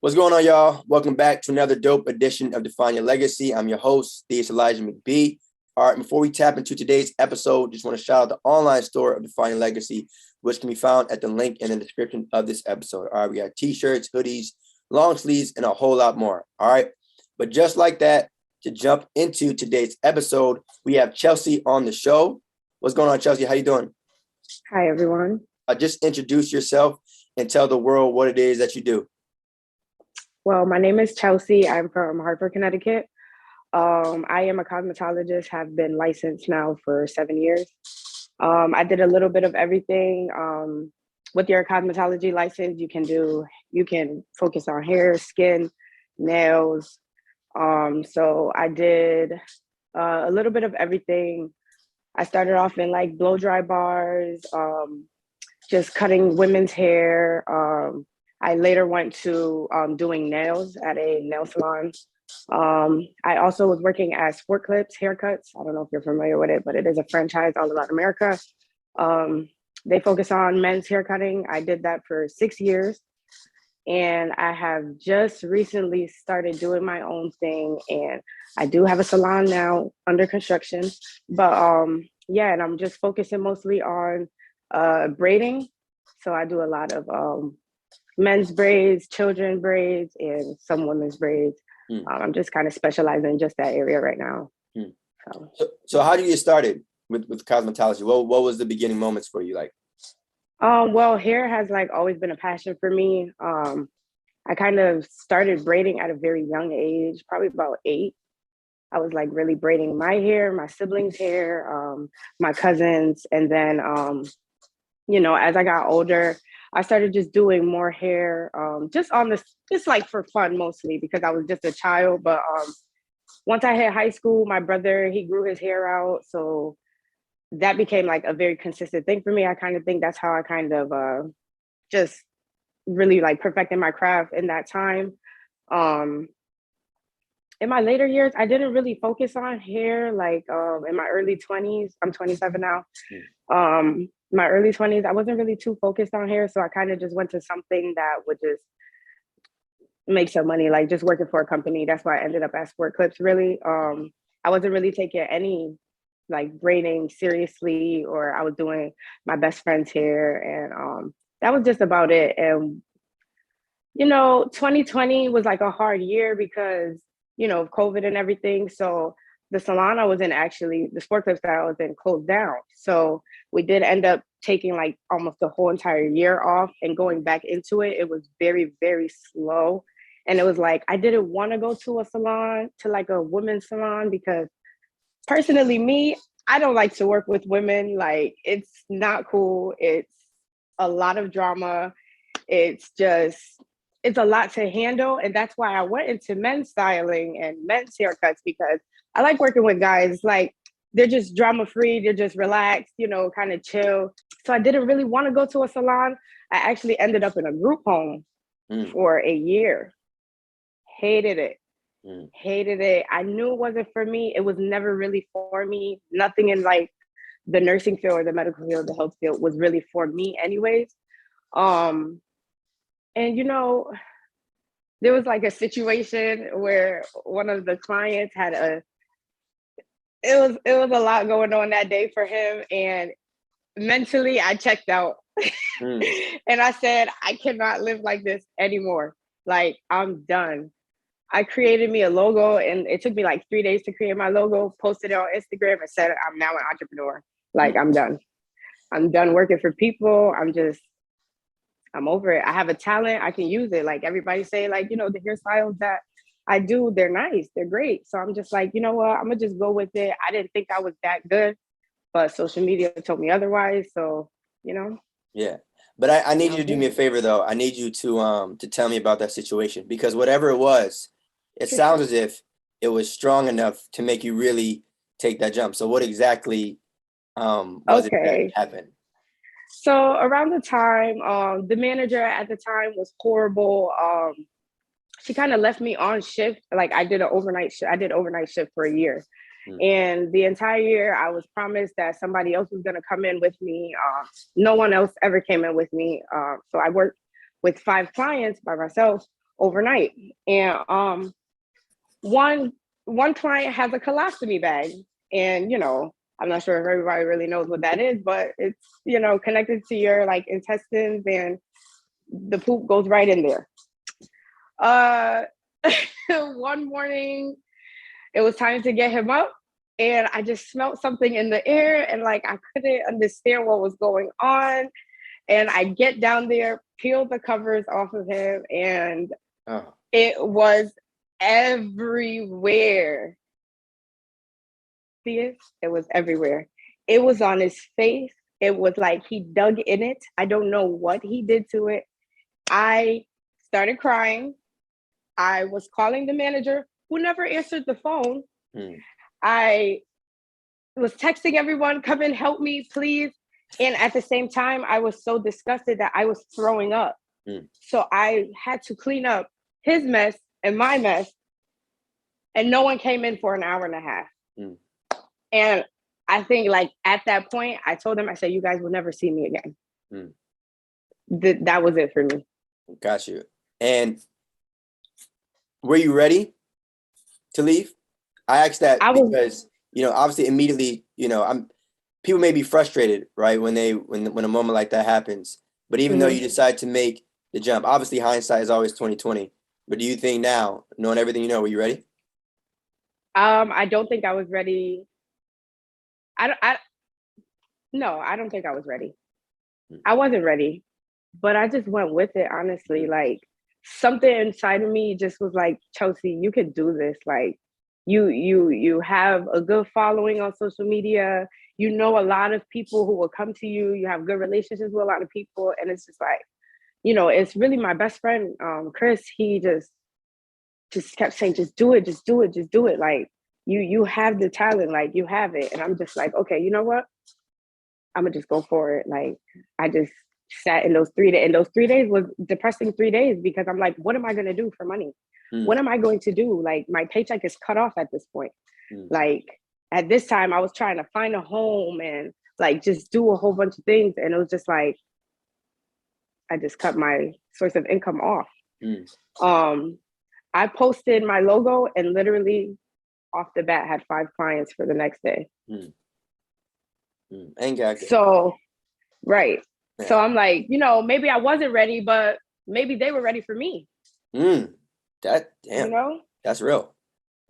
What's going on, y'all? Welcome back to another dope edition of Define Your Legacy. I'm your host, Theus Elijah McBee. All right, before we tap into today's episode, just want to shout out the online store of Define Your Legacy, which can be found at the link in the description of this episode. All right, we got t-shirts, hoodies, long sleeves, and a whole lot more. All right, but just like that, to jump into today's episode, we have Chelsea on the show. What's going on, Chelsea? How you doing? Hi, everyone. Just introduce yourself and tell the world what it is that you do. Well, my name is Chelsea. I'm from Hartford, Connecticut. I am a cosmetologist, have been licensed now for 7 years. I did a little bit of everything. With your cosmetology license, you can focus on hair, skin, nails. So I did a little bit of everything. I started off in like blow dry bars, just cutting women's hair. I later went to doing nails at a nail salon. I also was working at Sport Clips Haircuts. I don't know if you're familiar with it, but it is a franchise all around America. They focus on men's hair cutting. I did that for 6 years. And I have just recently started doing my own thing. And I do have a salon now under construction. But yeah, and I'm just focusing mostly on braiding. So I do a lot of men's braids, children braids, and some women's braids. I'm just kind of specializing in just that area right now. So how did you get started with cosmetology? What was the beginning moments for you like? Well, hair has like always been a passion for me. I kind of started braiding at a very young age, probably about 8. I was like really braiding my hair, my siblings' hair, my cousins, and then as I got older, I started just doing more hair, just like for fun mostly because I was just a child. But once I hit high school, my brother, he grew his hair out. So that became like a very consistent thing for me. I kind of think that's how I kind of just really like perfected my craft in that time. In my later years, I didn't really focus on hair. Like in my early 20s, I'm 27 now. My early 20s, I wasn't really too focused on hair. So I kind of just went to something that would just make some money, like just working for a company. That's why I ended up at Sport Clips, really. I wasn't really taking any like braiding seriously, or I was doing my best friend's hair. And that was just about it. And, 2020 was like a hard year because, of COVID and everything. So the salon I was in, actually, the Sport Clips that I was in, closed down. So we did end up taking like almost the whole entire year off and going back into it. It was very, very slow. And it was like, I didn't want to go to a salon, to like a women's salon, because personally, me, I don't like to work with women. Like, it's not cool. It's a lot of drama. It's a lot to handle. And that's why I went into men's styling and men's haircuts, because I like working with guys. Like, they're just drama free. They're just relaxed, kind of chill. So I didn't really want to go to a salon. I actually ended up in a group home for a year. Hated it. Hated it. I knew it wasn't for me. It was never really for me. Nothing in like the nursing field or the medical field, the health field was really for me anyways. And there was like a situation where one of the clients had it was a lot going on that day for him, and mentally I checked out. And I said, I cannot live like this anymore. Like, I'm done. I created me a logo, and it took me like 3 days to create my logo, posted it on Instagram, and said, I'm now an entrepreneur. Like, I'm done. I'm done working for people. I'm over it. I have a talent. I can use it. Like, everybody say, like, the hairstyles that I do, they're nice. They're great. So I'm just like, you know what? I'm going to just go with it. I didn't think I was that good, but social media told me otherwise. So, Yeah. But I need you to do me a favor, though. I need you to tell me about that situation, because whatever it was, it sounds as if it was strong enough to make you really take that jump. So what exactly was it that happened? So around the time, the manager at the time was horrible. She kind of left me on shift. Like, I did overnight shift for a year. And the entire year I was promised that somebody else was going to come in with me. No one else ever came in with me. So I worked with 5 clients by myself. overnight. And one one client has a colostomy bag, and I'm not sure if everybody really knows what that is, but it's connected to your like intestines, and the poop goes right in there. Uh, one morning, it was time to get him up, and I just smelled something in the air, and like I couldn't understand what was going on. And I get down there, peel the covers off of him, and it was everywhere. See it? It was everywhere. It was on his face. It was like he dug in it. I don't know what he did to it. I started crying. I was calling the manager, who never answered the phone. I was texting everyone, come and help me, please. And at the same time, I was so disgusted that I was throwing up. So I had to clean up his mess and my mess. And no one came in for an hour and a half. And I think like at that point, I told them, I said, you guys will never see me again. That was it for me. Got you. And were you ready to leave? I asked that because, obviously immediately, people may be frustrated, right? When a moment like that happens, but even though you decide to make the jump, obviously hindsight is always 20/20. But do you think now, knowing everything you know, were you ready? I don't think I was ready. No, I don't think I was ready. I wasn't ready, but I just went with it, honestly. Like something inside of me just was like, Chelsea, you can do this. Like you have a good following on social media. You know a lot of people who will come to you. You have good relationships with a lot of people. And it's just like, it's really my best friend, Chris. He just kept saying, just do it, just do it, just do it. Like you have the talent, like you have it. And I'm just like, okay, you know what? I'm gonna just go for it. Like I just sat in those 3 days, and those 3 days was depressing 3 days, because I'm like, what am I gonna do for money? What am I going to do? Like my paycheck is cut off at this point. Like at this time, I was trying to find a home and like just do a whole bunch of things, and it was just like I just cut my source of income off. I posted my logo and literally off the bat had 5 clients for the next day. Ain't got good. So, right. Yeah. So I'm like, maybe I wasn't ready, but maybe they were ready for me. That's real.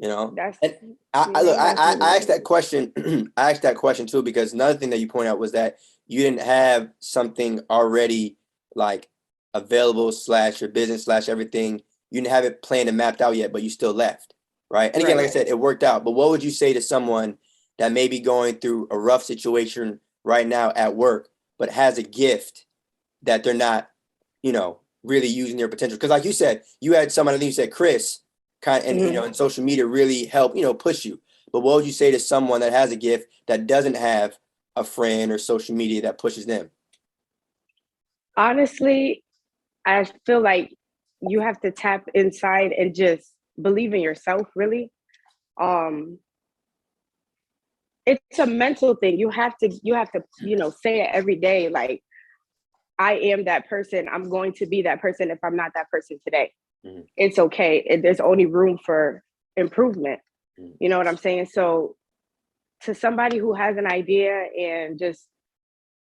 That's. And I asked that question. I asked that question too because another thing that you point out was that you didn't have something already like available / your business / everything. You didn't have it planned and mapped out yet, but you still left, right? And again, like I said, it worked out. But what would you say to someone that may be going through a rough situation right now at work, but has a gift that they're not, really using their potential? Because like you said, you had someone, I think you said Chris, and in social media really help, push you. But what would you say to someone that has a gift that doesn't have a friend or social media that pushes them? Honestly, I feel like you have to tap inside and just believe in yourself, really. It's a mental thing. You have to, say it every day. Like, I am that person. I'm going to be that person if I'm not that person today. It's okay. There's only room for improvement. You know what I'm saying? So to somebody who has an idea and just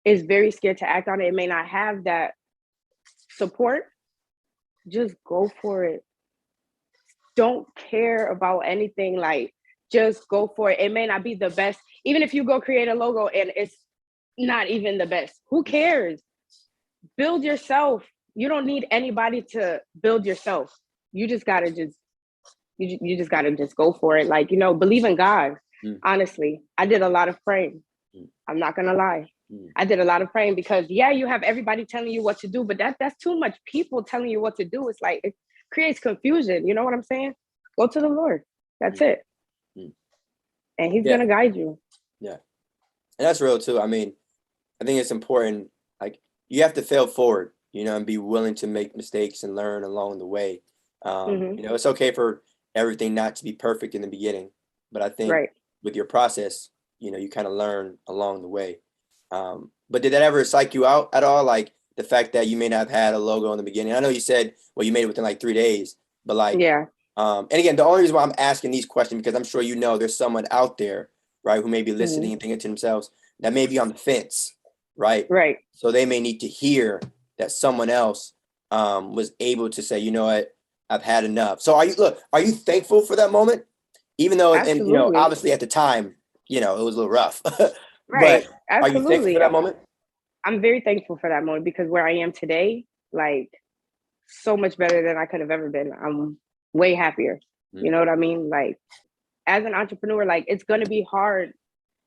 is very scared to act on it, may not have that support, just go for it. Don't care about anything. Like, just go for it. It may not be the best. Even if you go create a logo and it's not even the best, who cares? Build yourself. You don't need anybody to build yourself. You just gotta you just gotta just go for it. Like, believe in God. Honestly, I did a lot of praying. I'm not gonna lie. I did a lot of praying because you have everybody telling you what to do, but that's too much people telling you what to do. It's like, it creates confusion. You know what I'm saying? Go to the Lord. That's it. And he's gonna guide you. Yeah. And that's real too. I mean, I think it's important. Like, you have to fail forward, and be willing to make mistakes and learn along the way. It's okay for everything not to be perfect in the beginning, but I think with your process, you kind of learn along the way. But did that ever psych you out at all? Like the fact that you may not have had a logo in the beginning. I know you said, well, you made it within like 3 days, but like, Yeah. and again, the only reason why I'm asking these questions, because I'm sure you know there's someone out there, right, who may be listening and thinking to themselves that may be on the fence, right? Right. So they may need to hear that someone else was able to say, you know what, I've had enough. So are you thankful for that moment? Even though, and Absolutely. obviously at the time, it was a little rough, Right. but are you thankful for Absolutely. that moment? I'm very thankful for that moment because where I am today, like so much better than I could have ever been. I'm way happier. You know what I mean? Like as an entrepreneur, like it's going to be hard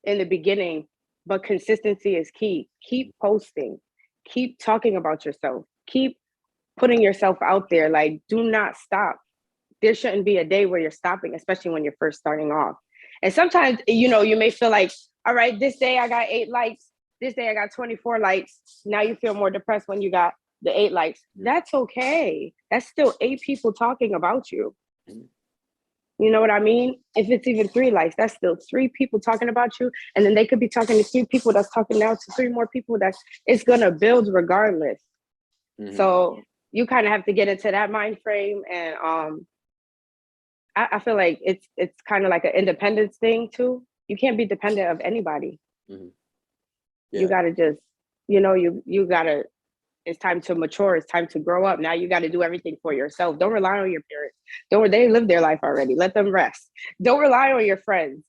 in the beginning, but consistency is key. Keep posting, keep talking about yourself, keep putting yourself out there. Like do not stop. There shouldn't be a day where you're stopping, especially when you're first starting off. And sometimes, you may feel like, all right, this day I got 8 likes. This day I got 24 likes. Now you feel more depressed when you got the 8 likes. That's okay. That's still 8 people talking about you. You know what I mean? If it's even 3 likes, that's still 3 people talking about you. And then they could be talking to 3 people that's talking now to 3 more people. It's going to build regardless. So you kind of have to get into that mind frame. And I feel like it's kind of like an independence thing too. You can't be dependent of anybody. Yeah. You got to just, you got to, it's time to mature. It's time to grow up. Now you got to do everything for yourself. Don't rely on your parents. They live their life already. Let them rest. Don't rely on your friends,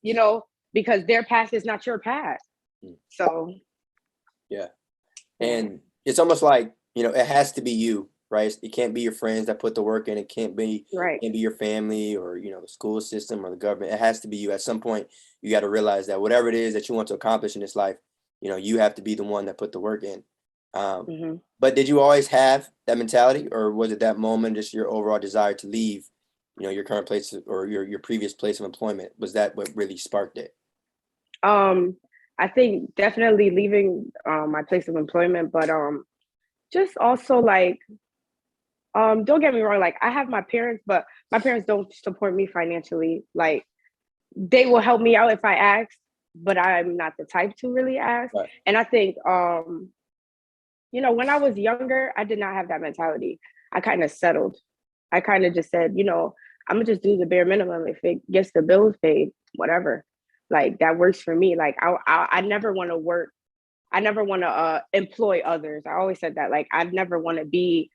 because their past is not your past. So. Yeah. And it's almost like, it has to be you, right? It can't be your friends that put the work in. It can't be your family or, the school system or the government. It has to be you. At some point, you got to realize that whatever it is that you want to accomplish in this life, you have to be the one that put the work in. But did you always have that mentality, or was it that moment, just your overall desire to leave, your current place or your previous place of employment? Was that what really sparked it? I think definitely leaving my place of employment, but just also like, don't get me wrong, like I have my parents, but my parents don't support me financially. Like they will help me out if I ask, but I'm not the type to really ask. Right. And I think, when I was younger, I did not have that mentality. I kind of settled. I kind of just said, I'm gonna just do the bare minimum. If it gets the bills paid, whatever. Like that works for me. Like I never want to work. I never want to employ others. I always said that. Like I never want to be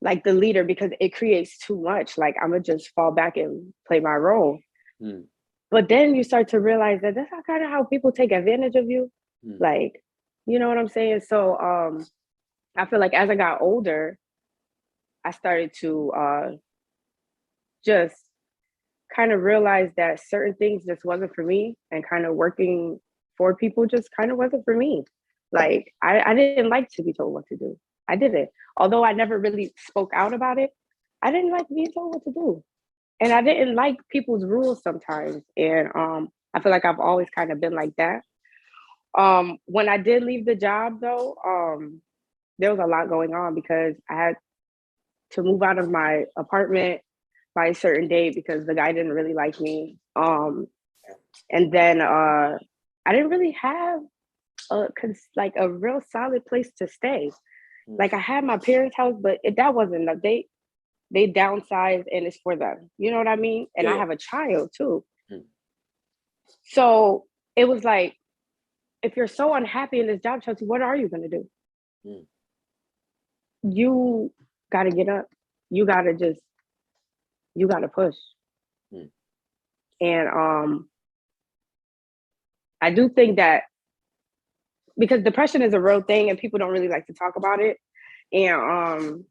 like the leader because it creates too much. Like I'm gonna just fall back and play my role. But then you start to realize that that's kind of how people take advantage of you. Like, you know what I'm saying? So I feel like as I got older, I started to just kind of realize that certain things just wasn't for me, and kind of working for people just kind of wasn't for me. Like I didn't like to be told what to do. I didn't. Although I never really spoke out about it, I didn't like being told what to do. And I didn't like people's rules sometimes. And I feel like I've always kind of been like that. When I did leave the job though, there was a lot going on because I had to move out of my apartment by a certain date because the guy didn't really like me. And then I didn't really have a real solid place to stay. Like I had my parents' house, but that wasn't enough. They downsized and it's for them. You know what I mean? And I have a child too. So it was like, if you're so unhappy in this job, Chelsea, what are you gonna do? You gotta get up. You gotta push. And I do think that because depression is a real thing and people don't really like to talk about it. And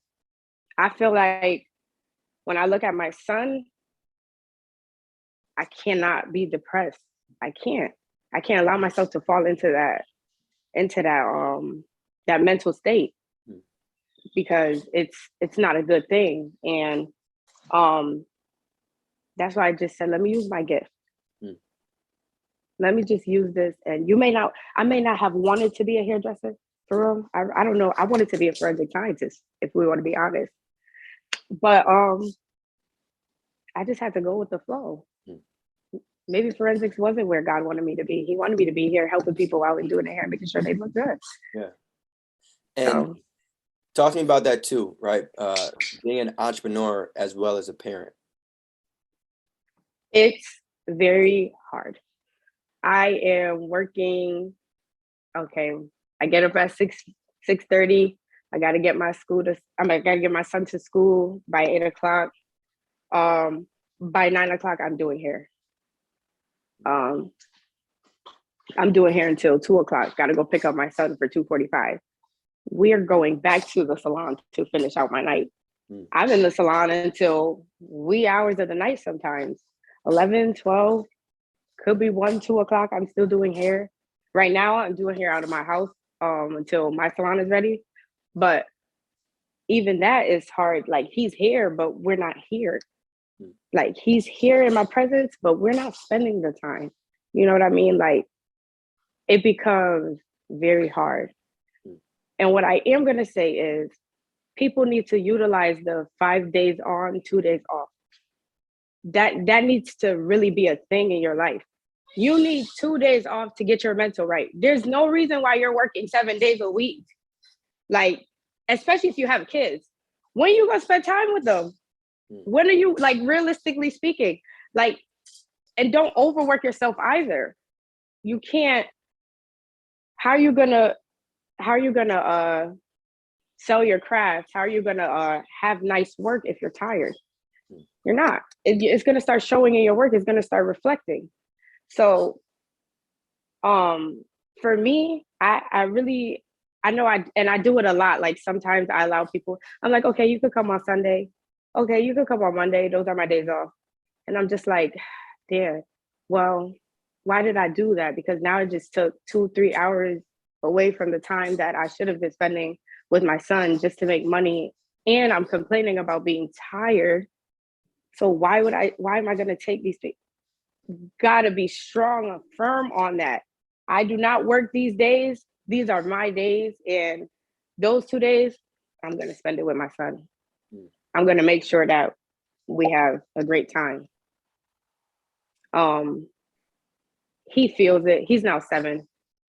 I feel like when I look at my son, I cannot be depressed. I can't allow myself to fall into that that mental state because it's not a good thing. And that's why I just said, let me use my gift. Let me just use this. And I may not have wanted to be a hairdresser for real. I don't know. I wanted to be a forensic scientist, if we want to be honest. But I just had to go with the flow. Maybe forensics wasn't where God wanted me to be. He wanted me to be here helping people out and doing their hair, making sure they look good. Yeah. And So talk to me about that too, right? Being an entrepreneur as well as a parent. it's very hard. I am working. Okay, I get up at 6:30. I got to get my school to. I got to get my son to school by 8 o'clock. Um, by 9 o'clock, I'm doing hair. Um, I'm doing hair until 2 o'clock. Got to go pick up my son for 2:45. We are going back to the salon to finish out my night. Mm. I'm in the salon until wee hours of the night sometimes. 11, 12, could be 1, 2 o'clock. I'm still doing hair. Right now, I'm doing hair out of my house until my salon is ready. But even that is hard. Like he's here, but we're not here. Mm. Like he's here in my presence, but we're not spending the time. You know what I mean? Like it becomes very hard. Mm. And what I am going to say is people need to utilize the 5 days on, 2 days off. That needs to really be a thing in your life. You need 2 days off to get your mental right. There's no reason why you're working 7 days a week. Like, especially if you have kids. When are you gonna spend time with them? When are you, like, realistically speaking? Like, and don't overwork yourself either. You can't, how are you gonna sell your craft? How are you gonna have nice work if you're tired? You're not. It's gonna start showing in your work. It's gonna start reflecting. So, for me, I really, I know I do it a lot. Like sometimes I allow people. I'm like, okay, you could come on Sunday. Okay, you could come on Monday. Those are my days off. And I'm just like, damn. Well, why did I do that? Because now it just took 2, 3 hours away from the time that I should have been spending with my son just to make money. And I'm complaining about being tired. So why am I gonna take these things? Gotta be strong and firm on that. I do not work these days. These are my days. And those 2 days, I'm gonna spend it with my son. Mm. I'm gonna make sure that we have a great time. Um, he feels it. He's now 7.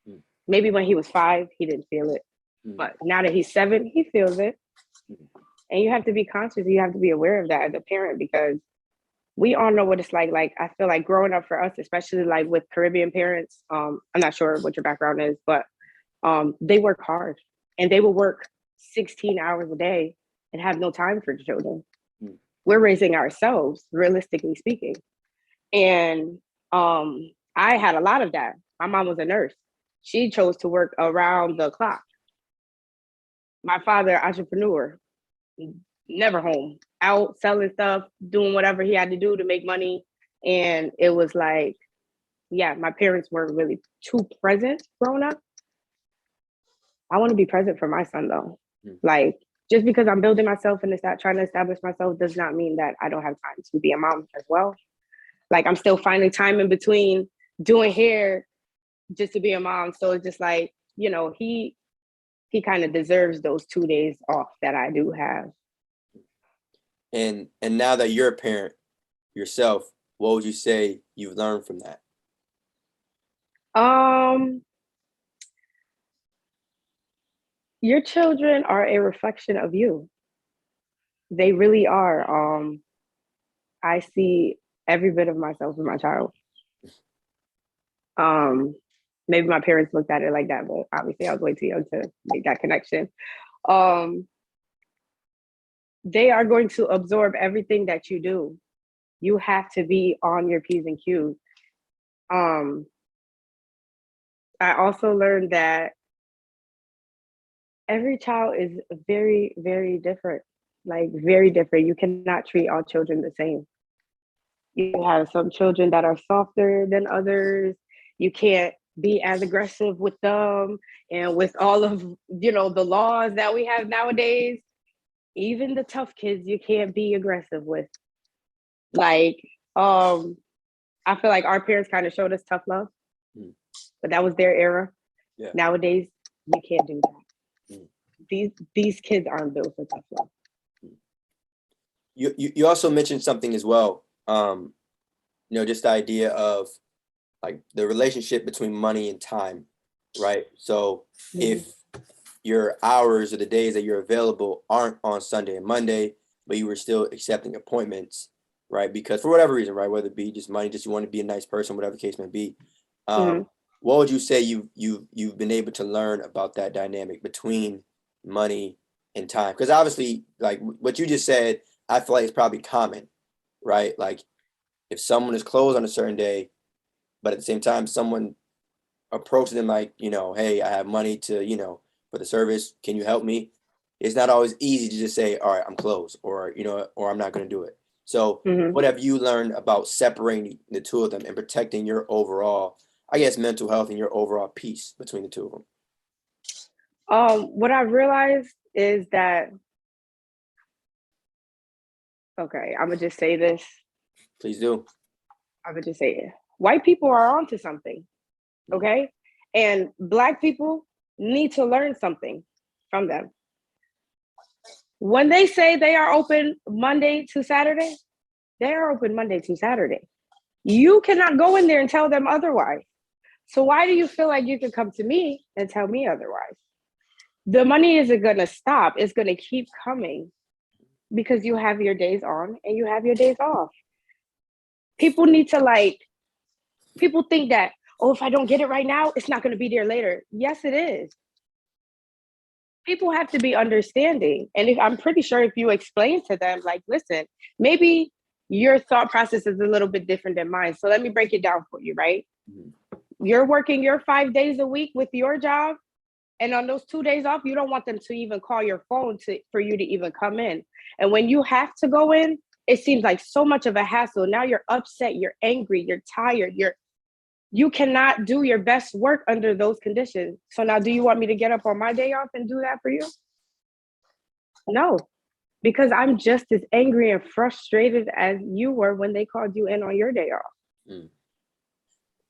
Mm. Maybe when he was 5, he didn't feel it. Mm. But now that he's 7, he feels it. Mm. And you have to be conscious. You have to be aware of that as a parent because we all know what it's like. Like I feel like growing up for us, especially like with Caribbean parents, I'm not sure what your background is, but they work hard and they will work 16 hours a day and have no time for children. Mm. We're raising ourselves, realistically speaking. And I had a lot of that. My mom was a nurse. She chose to work around the clock. My father, entrepreneur, never home, out selling stuff, doing whatever he had to do to make money. And it was like, yeah, my parents weren't really too present growing up. I want to be present for my son though. Mm. Like just because I'm building myself and trying to establish myself does not mean that I don't have time to be a mom as well. Like I'm still finding time in between doing hair just to be a mom. So it's just like, he kind of deserves those 2 days off that I do have. And now that you're a parent yourself, what would you say you've learned from that? Um, your children are a reflection of you. They really are. I see every bit of myself in my child. Um, Maybe my parents looked at it like that, but obviously I was way too young to make that connection. Um, they are going to absorb everything that you do. You have to be on your P's and Q's. Um, I also learned that every child is very, very different, like very different. You cannot treat all children the same. You have some children that are softer than others. You can't be as aggressive with them. And with all of, the laws that we have nowadays, even the tough kids, you can't be aggressive with. Like, I feel like our parents kind of showed us tough love, Mm. but that was their era. Yeah. Nowadays, you can't do that. Mm. These kids aren't built for tough love. You also mentioned something as well. Just the idea of like the relationship between money and time, right? So Mhm. if your hours or the days that you're available aren't on Sunday and Monday, but you were still accepting appointments, right? Because for whatever reason, right, whether it be just money, just you want to be a nice person, whatever the case may be. What would you say you've been able to learn about that dynamic between money and time? Because obviously, like what you just said, I feel like it's probably common, right? Like if someone is closed on a certain day, but at the same time, someone approaches them like, hey, I have money to, for the service. Can you help me? It's not always easy to just say, all right, I'm closed, or, or I'm not going to do it. So what have you learned about separating the two of them and protecting your overall, I guess, mental health and your overall peace between the two of them? What I realized is that, okay, I'm gonna just say this. Please do. I'm gonna just say it. White people are onto something, okay? And Black people need to learn something from them. When they say they are open Monday to Saturday, they are open Monday to Saturday. You cannot go in there and tell them otherwise. So why do you feel like you can come to me and tell me otherwise? The money isn't gonna stop. It's gonna keep coming because you have your days on and you have your days off. People need to people think that, oh, if I don't get it right now, it's not gonna be there later. Yes, it is. People have to be understanding. And I'm pretty sure if you explain to them, like, listen, maybe your thought process is a little bit different than mine. So let me break it down for you, right? You're working your 5 days a week with your job. And on those 2 days off, you don't want them to even call your phone for you to even come in. And when you have to go in, it seems like so much of a hassle. Now you're upset, you're angry, you're tired, you cannot do your best work under those conditions. So now do you want me to get up on my day off and do that for you? No, because I'm just as angry and frustrated as you were when they called you in on your day off.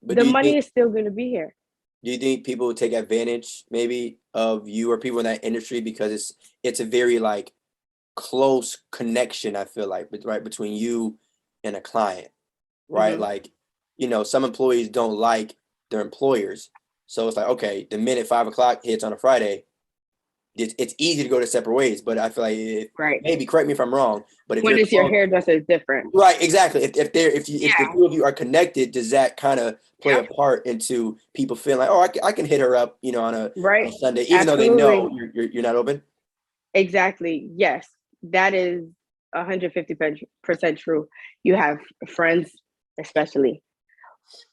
But the money is still going to be here. Do you think people would take advantage maybe of you or people in that industry because it's a very like close connection, I feel like, right, between you and a client, right? Like, some employees don't like their employers. So it's like, okay, the minute 5 o'clock hits on a Friday, it's easy to go to separate ways. But I feel like Right. maybe correct me if I'm wrong, but if when it's your hairdresser, it's different. Right, exactly. If the two of you are connected, does that kind of play a part into people feeling like, oh, I can hit her up, on a Sunday, even though they know you're not open? Exactly. Yes, that is 150% true. You have friends, especially,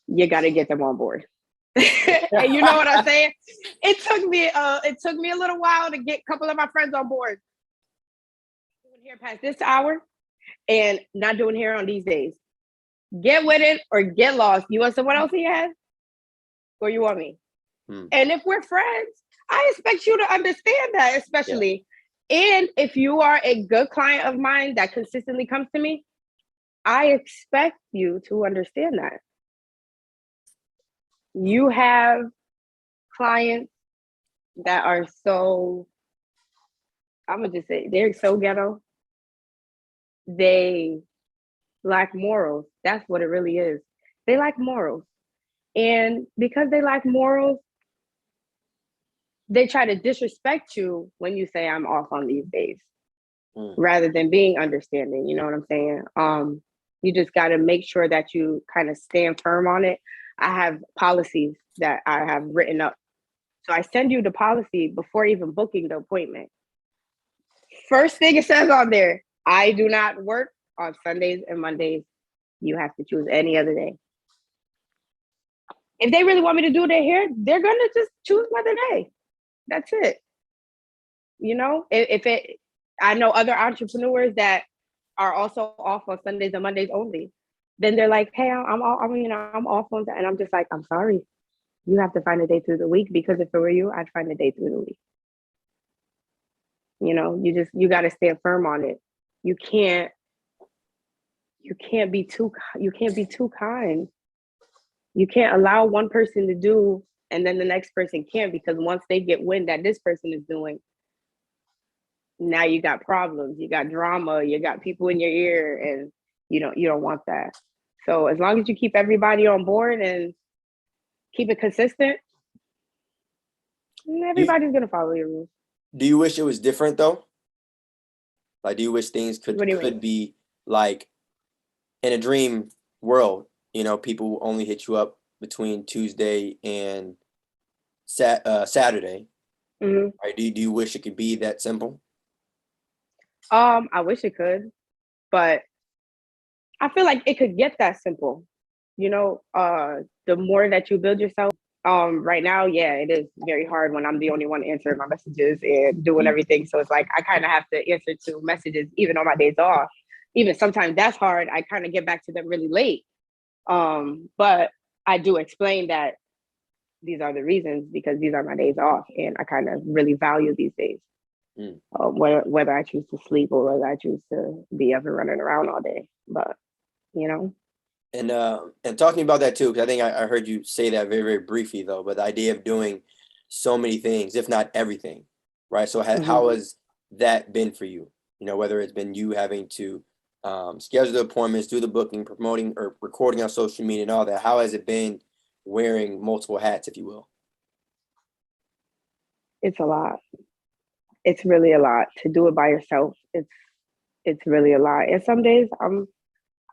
you got to get them on board. And you know what I'm saying? It took me a little while to get a couple of my friends on board. Doing hair past this hour and not doing hair on these days. Get with it or get lost. You want someone else he has? Or you want me? And if we're friends, I expect you to understand that, especially. And if you are a good client of mine that consistently comes to me, I expect you to understand that. You have clients that are so, I'm going to just say, they're so ghetto. They lack morals. That's what it really is. They lack morals. And because they lack morals, they try to disrespect you when you say I'm off on these days, rather than being understanding. You know what I'm saying? You just got to make sure that you kind of stand firm on it. I have policies that I have written up. So I send you the policy before even booking the appointment. First thing it says on there, I do not work on Sundays and Mondays. You have to choose any other day. If they really want me to do their hair, they're going to just choose another day. That's it. I know other entrepreneurs that are also off on Sundays and Mondays only. Then they're like, hey, I'm off on that. And I'm just like, I'm sorry. You have to find a day through the week, because if it were you, I'd find a day through the week. You got to stand firm on it. You can't be too kind. You can't allow one person to do and then the next person can't, because once they get wind that this person is doing, now you got problems, you got drama, you got people in your ear, and you don't want that. So as long as you keep everybody on board and keep it consistent, Do you, Everybody's gonna follow your rules. do you wish it was different though? Like, do you wish things What do you mean? could be like in a dream world? You know, people only hit you up between Tuesday and Saturday, Hmm. right? Do you wish it could be that simple? I wish it could, but I feel like it could get that simple. The more that you build yourself, right now, yeah, it is very hard when I'm the only one answering my messages and doing Mm. everything. So it's like I kind of have to answer to messages even on my days off. Even sometimes that's hard. I kind of get back to them really late. But I do explain that these are the reasons because these are my days off and I kind of really value these days. Mm. Whether I choose to sleep or whether I choose to be up and running around all day. But you know. And talking about that too, because I think I heard you say that very, very briefly though, but the idea of doing so many things, if not everything, right? So Mhm. how has that been for you? You know, whether it's been you having to schedule the appointments, do the booking, promoting or recording on social media and all that. How has it been wearing multiple hats, if you will? It's a lot. It's really a lot to do it by yourself. It's really a lot. And some days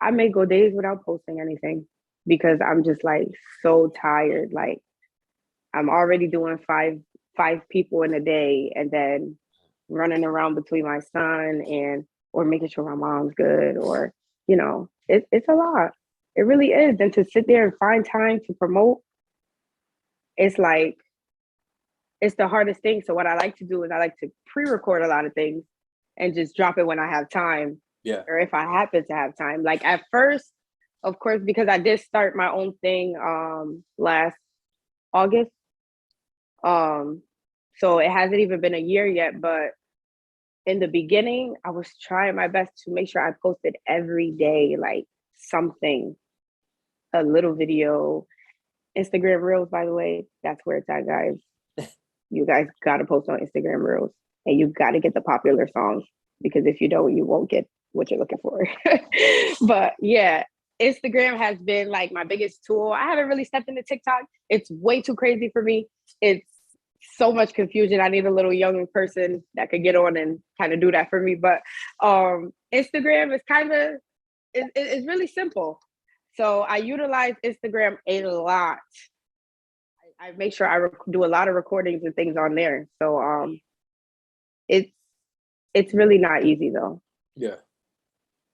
I may go days without posting anything because I'm just like so tired. Like I'm already doing five people in a day and then running around between my son and or making sure my mom's good or it's a lot. It really is. And to sit there and find time to promote, it's like it's the hardest thing. So what I like to do is I like to pre-record a lot of things and just drop it when I have time Yeah. or if I happen to have time. Like at first, of course, because I did start my own thing last August. Um so it hasn't even been a year yet, but in the beginning, I was trying my best to make sure I posted every day, like something, a little video. Instagram Reels, by the way, that's where it's at, guys. You guys got to post on Instagram Reels and you got to get the popular songs because if you don't, you won't get what you're looking for. But yeah, Instagram has been like my biggest tool. I haven't really stepped into TikTok. It's way too crazy for me. It's so much confusion. I need a little young person that could get on and kind of do that for me. But Instagram is kind of it's really simple. So I utilize Instagram a lot. I make sure I do a lot of recordings and things on there. So it's it's really not easy though. Yeah.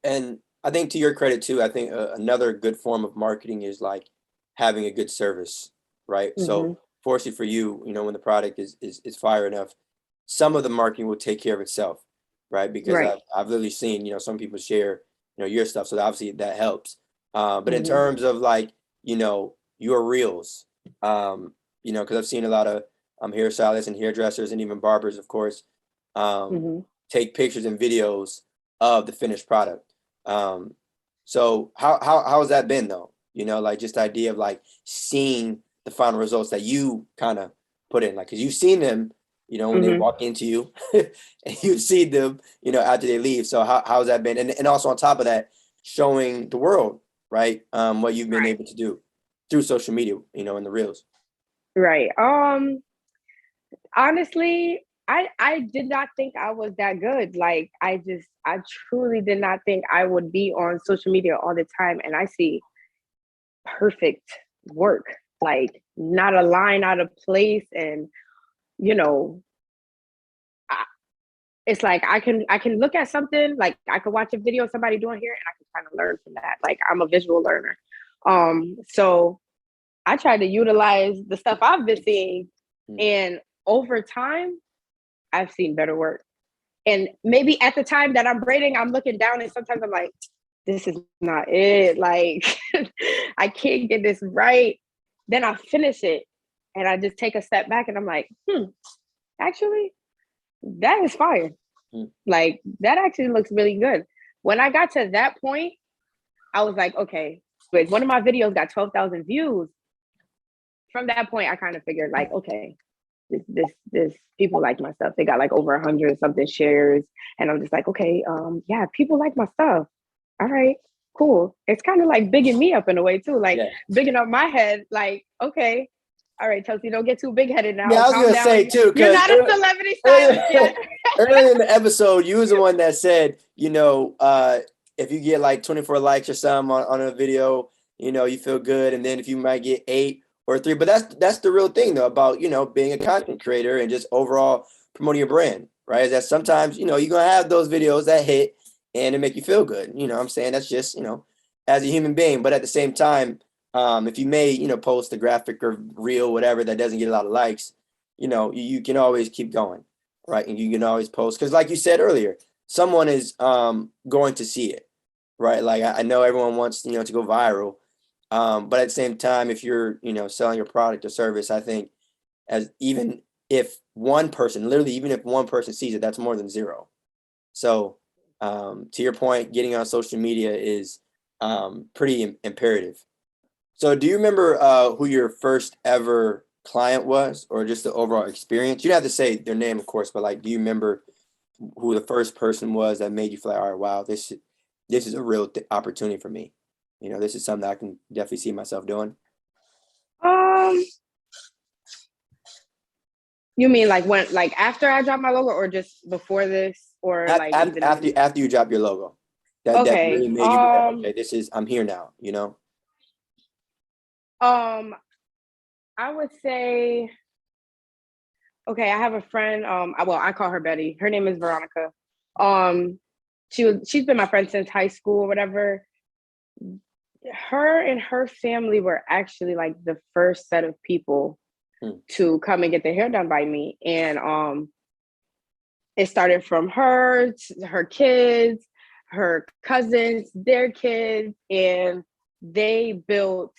And I think to your credit too, I think another good form of marketing is like having a good service, right? So Hmm. fortunately for you, you know, when the product is fire enough, some of the marketing will take care of itself, right? Because Right. I've literally seen, you know, some people share, you know, your stuff, so obviously that helps. But in Hmm. terms of like, you know, your reels, you know, because I've seen a lot of hairstylists and hairdressers and even barbers, of course, um, Hmm. take pictures and videos of the finished product. So how has that been though? You know, like just the idea of like seeing the final results that you kind of put in, like because you've seen them, you know, when they Hmm. walk into you, and you've seen them, you know, after they leave. So how's that been? And also on top of that, showing the world, right, what you've been Right. able to do through social media, you know, in the reels. Right. Honestly, I did not think I was that good. Like I truly did not think I would be on social media all the time and I see perfect work. Like not a line out of place and you know, I, it's like I can look at something like I could watch a video of somebody doing here and I can kind of learn from that. Like I'm a visual learner. So I try to utilize the stuff I've been seeing Mm. and over time I've seen better work. And maybe at the time that I'm braiding, I'm looking down and sometimes I'm like, this is not it. Like, I can't get this right. Then I finish it and I just take a step back and I'm like, actually, that is fire. Mm. Like, that actually looks really good. When I got to that point, I was like, okay, but one of my videos got 12,000 views. From that point, I kind of figured, like, okay, this people like my stuff. They got like over 100 something shares, and I'm just like, okay, yeah, people like my stuff. All right, cool. It's kind of like bigging me up in a way too, like Yeah. bigging up my head. Like, okay, All right, Chelsea, don't get too big headed now. Yeah, I was Calm gonna say down. too, You're because not a celebrity stylist earlier, yet. earlier in the episode, you was the one that said, if you get like 24 likes or something on a video, you feel good, and then if you might get 8 or 3, but that's the real thing though about being a content creator and just overall promoting your brand, right? Is that sometimes you're gonna have those videos that hit and it make you feel good. What I'm saying that's just as a human being, but at the same time, if you may post a graphic or reel whatever that doesn't get a lot of likes, you can always keep going, right? And you can always post because, like you said earlier, someone is going to see it, right? Like I know everyone wants to go viral, but at the same time, if you're selling your product or service, I think as even if one person, literally even if one person sees it, that's more than zero. So to your point, getting on social media is pretty imperative. So do you remember who your first ever client was, or just the overall experience? You don't have to say their name, of course, but like, do you remember who the first person was that made you feel like, all right, wow, this is a real opportunity for me. This is something I can definitely see myself doing. Um, you mean like when, like after I dropped my logo, or just before this, or like even? After you drop your logo, that Okay. really made you be like, okay, I'm here now. Um, I would say, okay, I have a friend. Well, I call her Betty. Her name is Veronica. Um, she's been my friend since high school or whatever. Her and her family were actually like the first set of people to come and get their hair done by me, and it started from her kids, her cousins, their kids, and they built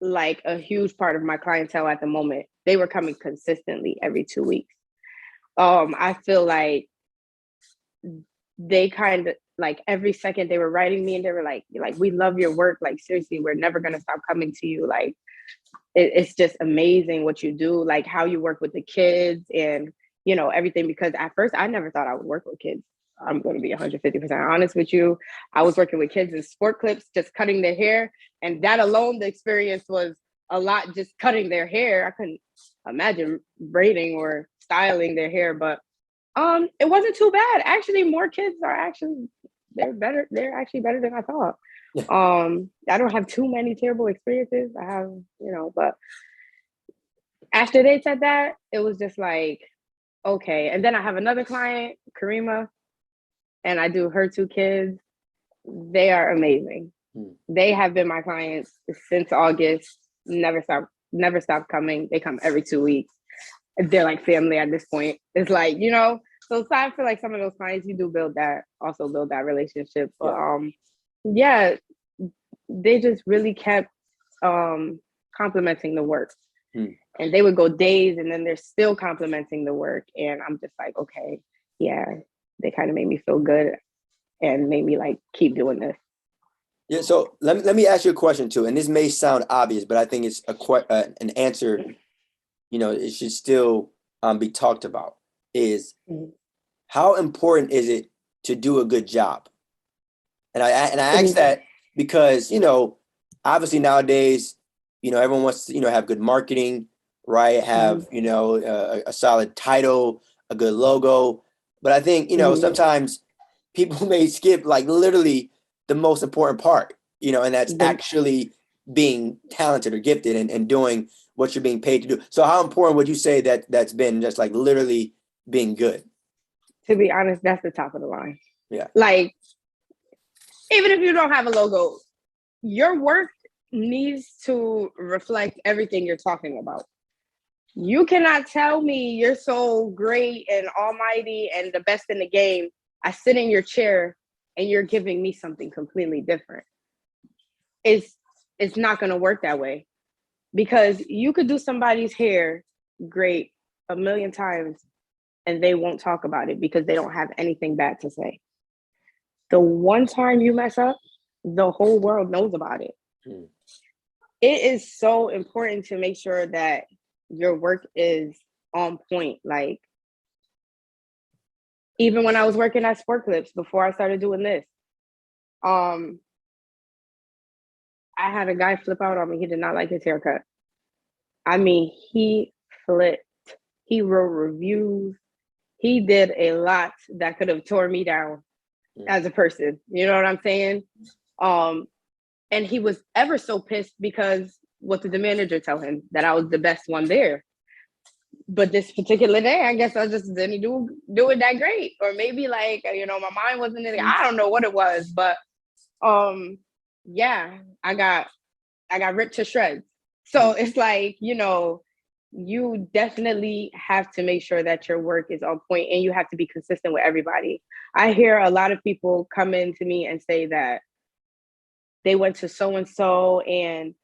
like a huge part of my clientele at the moment. They were coming consistently every 2 weeks. I feel like they kind of like every second they were writing me and they were like, we love your work. Like, seriously, we're never going to stop coming to you. Like, it's just amazing what you do, like how you work with the kids and, everything. Because at first I never thought I would work with kids. I'm going to be 150% honest with you. I was working with kids in sport clips, just cutting their hair. And that alone, the experience was a lot, just cutting their hair. I couldn't imagine braiding or styling their hair, but it wasn't too bad. Actually, more kids are actually, they're better. They're actually better than I thought. I don't have too many terrible experiences. I have, but after they said that, it was just like, okay. And then I have another client, Karima, and I do her 2 kids. They are amazing. They have been my clients since August. Never stop coming. They come every 2 weeks. They're like family at this point. It's like, so aside for like some of those clients, you do build that relationship. But yeah, they just really kept complimenting the work. And they would go days and then they're still complimenting the work. And I'm just like, okay, yeah, they kind of made me feel good and made me like keep doing this. Yeah, so let me ask you a question too, and this may sound obvious, but I think it's an answer. It should still be talked about. Is how important is it to do a good job? And I ask that because obviously nowadays everyone wants to have good marketing, right? Have a solid title, a good logo, but I think sometimes people may skip like literally the most important part, and that's actually being talented or gifted and doing what you're being paid to do. So how important would you say that's been, just like literally being good? To be honest, that's the top of the line. Yeah. Like, even if you don't have a logo, your work needs to reflect everything you're talking about. You cannot tell me you're so great and almighty and the best in the game. I sit in your chair and you're giving me something completely different. It's not going to work that way, because you could do somebody's hair great a million times and they won't talk about it because they don't have anything bad to say. The one time you mess up, the whole world knows about it. It is so important to make sure that your work is on point. Like, even when I was working at Sport Clips before I started doing this, I had a guy flip out on me. He did not like his haircut. I mean, he flipped. He wrote reviews. He did a lot that could have tore me down as a person. You know what I'm saying? Um, and he was ever so pissed because what did the manager tell him? That I was the best one there. But this particular day, I guess I just didn't do it that great. Or maybe like, my mind wasn't in it. I don't know what it was, but yeah, I got ripped to shreds. So it's like, you definitely have to make sure that your work is on point and you have to be consistent with everybody. I hear a lot of people come in to me and say that they went to so and so and,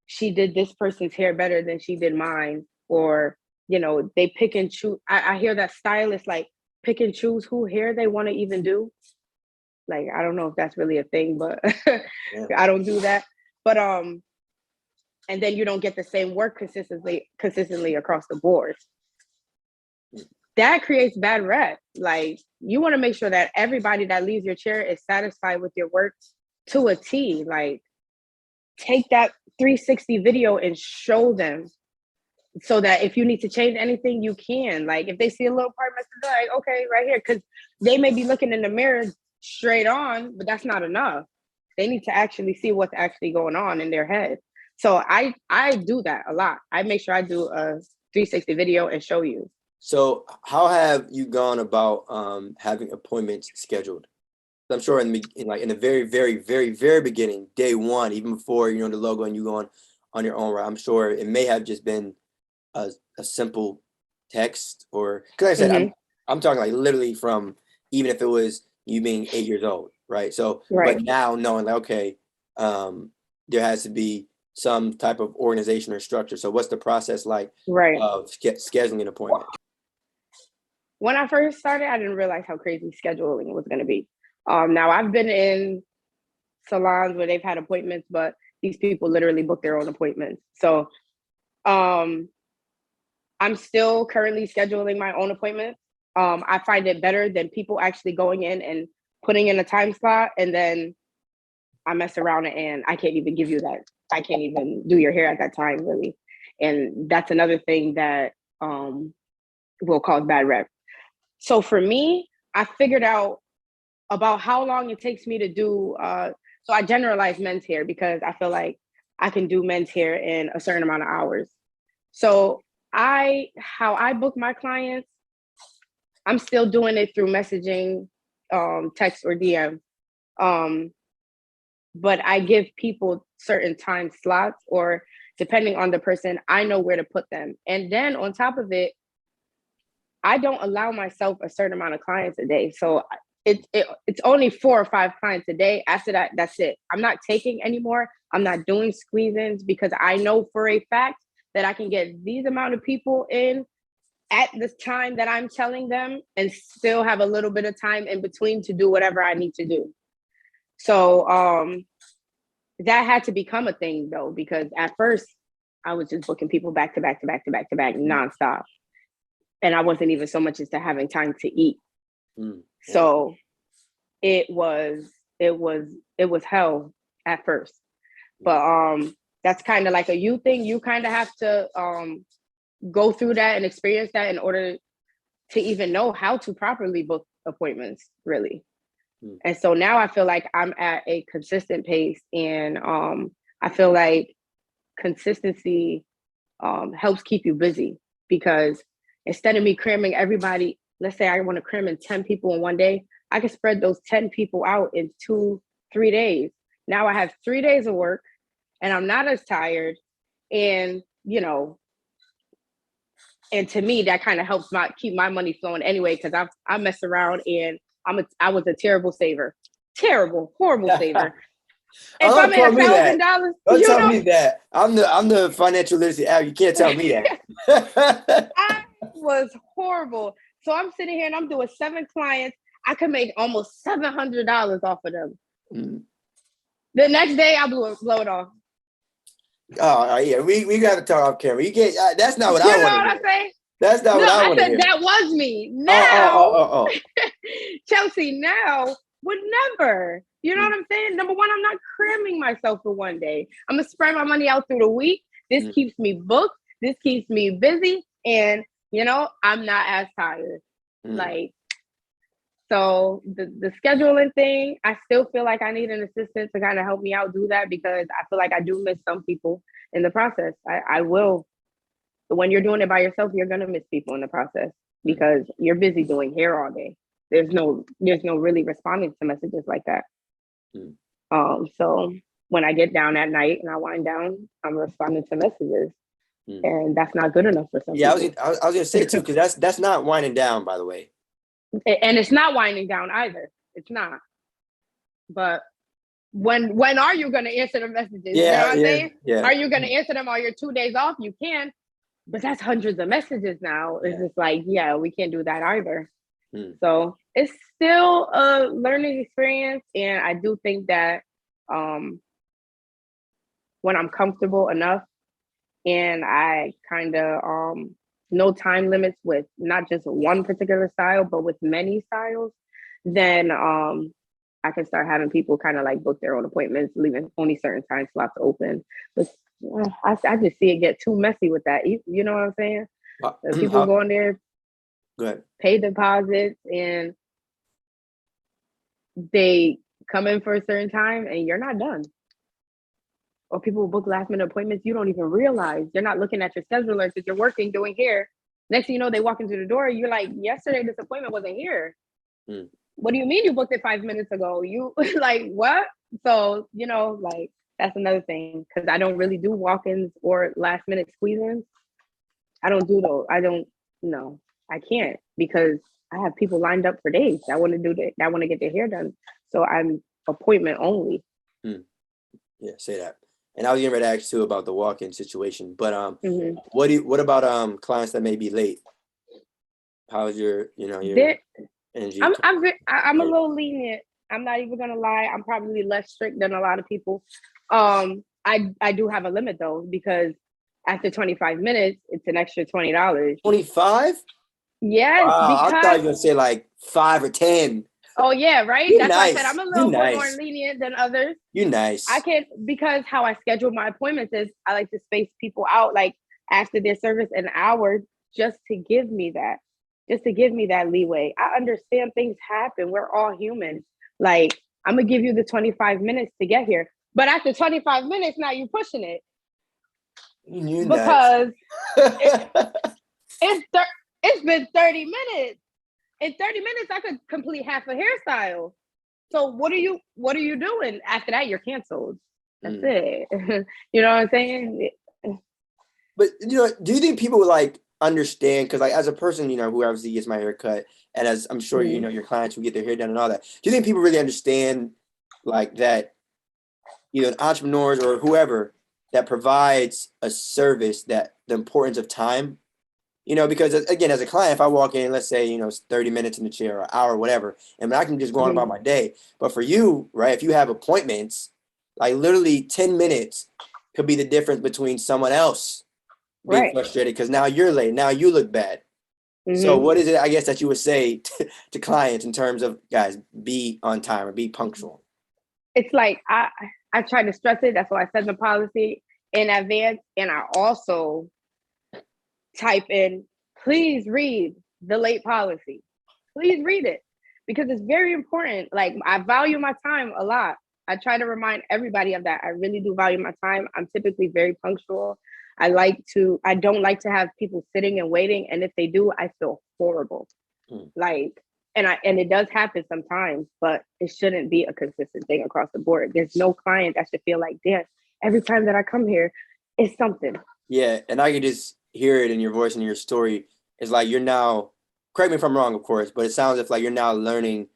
she did this person's hair better than she did mine. Or, they pick and choose. I hear that stylists like pick and choose who hair they want to even do. Like, I don't know if that's really a thing, but yeah. I don't do that. But and then you don't get the same work consistently across the board. That creates bad rep. Like, you want to make sure that everybody that leaves your chair is satisfied with your work to a T. Like, take that 360 video and show them so that if you need to change anything, you can. Like, if they see a little part, like, okay, right here, because they may be looking in the mirror straight on, but that's not enough. They need to actually see what's actually going on in their head. So I do that a lot. I make sure I do a 360 video and show you. So how have you gone about having appointments scheduled? I'm sure in the very, very, very, very beginning, day one, even before the logo and you going on your own route, I'm sure it may have just been a simple text, or because I said I'm talking like literally from, even if it was you being 8 years old, right? So, right. But now knowing like, okay, there has to be some type of organization or structure. So what's the process like of scheduling an appointment? When I first started, I didn't realize how crazy scheduling was going to be. Now I've been in salons where they've had appointments, but these people literally book their own appointments. So I'm still currently scheduling my own appointments. I find it better than people actually going in and putting in a time slot, and then I mess around and I can't even give you that. I can't even do your hair at that time, really. And that's another thing that will cause bad rep. So for me, I figured out about how long it takes me to do, so I generalize men's hair because I feel like I can do men's hair in a certain amount of hours. So how I book my clients, I'm still doing it through messaging, text or DM. But I give people certain time slots, or depending on the person, I know where to put them. And then on top of it, I don't allow myself a certain amount of clients a day. So it's only 4 or 5 clients a day. After that, that's it. I'm not taking anymore. I'm not doing squeeze-ins because I know for a fact that I can get these amount of people in at the time that I'm telling them and still have a little bit of time in between to do whatever I need to do. So that had to become a thing though, because at first I was just booking people back to back to back to back to back nonstop. And I wasn't even so much as to having time to eat. So it was hell at first. But that's kind of like a you thing. You kind of have to go through that and experience that in order to even know how to properly book appointments, really. And so now I feel like I'm at a consistent pace, and I feel like consistency helps keep you busy, because instead of me cramming everybody, let's say I want to cram in 10 people in one day, I can spread those 10 people out in 2-3 days. Now I have 3 days of work and I'm not as tired. And, and to me, that kind of helps keep my money flowing anyway, because I mess around and I was a terrible saver. Terrible, horrible saver. If I'm at $1,000, don't tell me that. I'm the financial literacy app. You can't tell me that. I was horrible. So I'm sitting here and I'm doing 7 clients. I could make almost $700 off of them. The next day, I blow it off. Oh yeah, we got to talk off camera. You can't. That's not what I want to hear. You know what I'm saying? That's not what I want to hear. That was me. Now, Chelsea, now would never. You know what I'm saying? Number one, I'm not cramming myself for one day. I'm gonna spread my money out through the week. This keeps me booked. This keeps me busy. And, I'm not as tired. Like, so the scheduling thing, I still feel like I need an assistant to kind of help me out do that, because I feel like I do miss some people in the process. I will. When you're doing it by yourself, you're gonna miss people in the process because you're busy doing hair all day. There's no really responding to messages like that. So when I get down at night and I wind down, I'm responding to messages, and that's not good enough for some people. I was gonna say too, because that's not winding down, by the way. And it's not winding down either. It's not. But when are you going to answer the messages? You know what I'm saying? Yeah. Are you going to answer them on your 2 days off? You can, but that's hundreds of messages now. It's just like, we can't do that either. So it's still a learning experience. And I do think that when I'm comfortable enough and I kind of no time limits with not just one particular style, but with many styles, then I can start having people kind of like book their own appointments, leaving only certain time slots open. But I just see it get too messy with that. You know what I'm saying? People go in there, pay deposits, and they come in for a certain time and you're not done. Or people book last minute appointments you don't even realize. You're not looking at your scheduler because you're working, doing hair. Next thing you know, they walk into the door. You're like, yesterday this appointment wasn't here. What do you mean you booked it 5 minutes ago? You like what? So, like that's another thing, because I don't really do walk-ins or last minute squeeze-ins. I don't do those. I can't, because I have people lined up for days that want to do that. That want to get their hair done. So I'm appointment only. Yeah, say that. And I was getting ready to ask too about the walk-in situation, but what about clients that may be late? How's your energy? I'm a little lenient. I'm not even gonna lie. I'm probably less strict than a lot of people. I do have a limit though, because after 25 minutes, it's an extra $20. 25? Yes. Wow, I thought you were gonna say like 5 or 10. Oh yeah, right. You're That's nice. why I said I'm a little bit more lenient than others. You're nice. I can, because how I schedule my appointments is I like to space people out like after their service an hour, just to give me that leeway. I understand things happen. We're all human. Like, I'm gonna give you the 25 minutes to get here, but after 25 minutes, now you're pushing it. Because it's been 30 minutes. In 30 minutes, I could complete half a hairstyle. So what are you doing? After that, you're canceled. That's it. You know what I'm saying? But do you think people would like understand? Because like as a person, who obviously gets my hair cut, and as I'm sure your clients who get their hair done and all that, do you think people really understand like that? Either entrepreneurs or whoever that provides a service, that the importance of time. Because again, as a client, if I walk in, let's say, it's 30 minutes in the chair or an hour, whatever, and I can just go on about my day. But for you, right, if you have appointments, like literally 10 minutes could be the difference between someone else being frustrated because now you're late. Now you look bad. So what is it, I guess, that you would say to clients in terms of, guys, be on time or be punctual? It's like, I try to stress it. That's why I said the policy in advance. And I also type in, please read the late policy. Please read it, because it's very important. Like, I value my time a lot. I try to remind everybody of that. I really do value my time. I'm typically very punctual. I don't like to have people sitting and waiting. And if they do, I feel horrible. Like, and it does happen sometimes, but it shouldn't be a consistent thing across the board. There's no client that should feel like, damn, every time that I come here, it's something. Yeah, and I could just hear it in your voice and your story. It's like you're now, correct me if I'm wrong, of course, but it sounds like you're now learning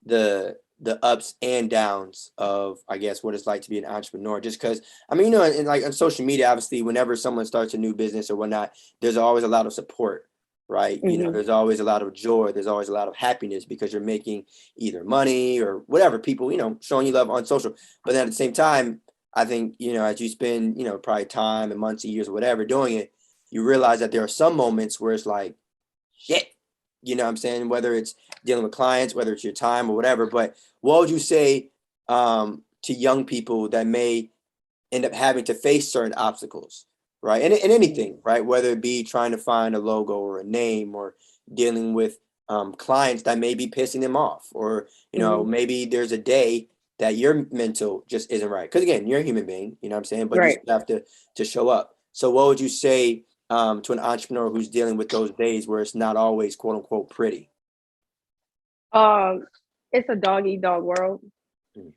the ups and downs of, I guess, what it's like to be an entrepreneur. Just because, I mean, and like on social media, obviously, whenever someone starts a new business or whatnot, there's always a lot of support, right? There's always a lot of joy. There's always a lot of happiness because you're making either money or whatever, people, showing you love on social. But then at the same time, I think, as you spend, probably time and months and years or whatever doing it, you realize that there are some moments where it's like, shit, what I'm saying? Whether it's dealing with clients, whether it's your time or whatever. But what would you say to young people that may end up having to face certain obstacles? right? And anything, right? Whether it be trying to find a logo or a name, or dealing with clients that may be pissing them off, or maybe there's a day that your mental just isn't right. Because again, you're a human being, you know what I'm saying? But you Right. still have to show up. So what would you say to an entrepreneur who's dealing with those days where it's not always quote unquote pretty? It's a dog eat dog world. Mm.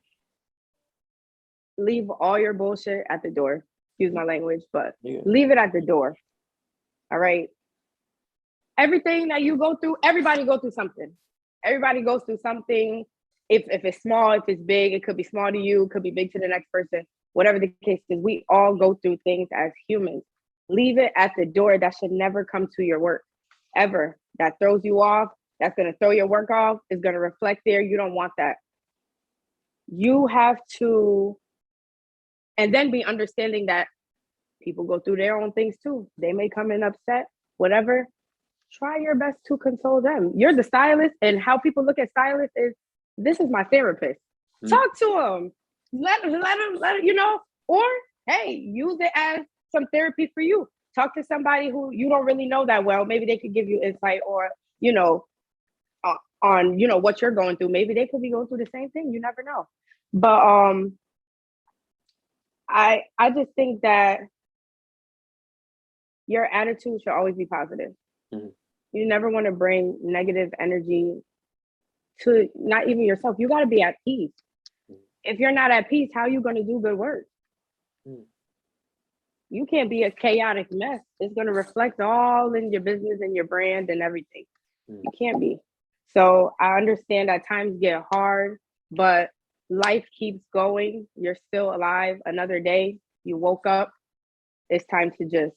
Leave all your bullshit at the door. Excuse my language, but Yeah. leave it at the door. All right. Everything that you go through, everybody go through something. Everybody goes through something. If it's small, if it's big, it could be small to you, it could be big to the next person. Whatever the case is, we all go through things as humans. Leave it at the door. That should never come to your work, ever. That throws you off. That's going to throw your work off. It's going to reflect there. You don't want that. You have to, and then be understanding that people go through their own things too. They may come in upset, whatever. Try your best to console them. You're the stylist, and how people look at stylists is, this is my therapist. Talk to them. Let them, or hey, use it as some therapy for you. Talk to somebody who you don't really know that well. Maybe they could give you insight, or, on, what you're going through. Maybe they could be going through the same thing. You never know. But I just think that your attitude should always be positive. Mm-hmm. You never want to bring negative energy to not even yourself. You got to be at peace. If you're not at peace, how are you going to do good work? You can't be a chaotic mess. It's going to reflect all in your business and your brand and everything. You can't be. So I understand that times get hard, but life keeps going. You're still alive. Another day, you woke up. It's time to just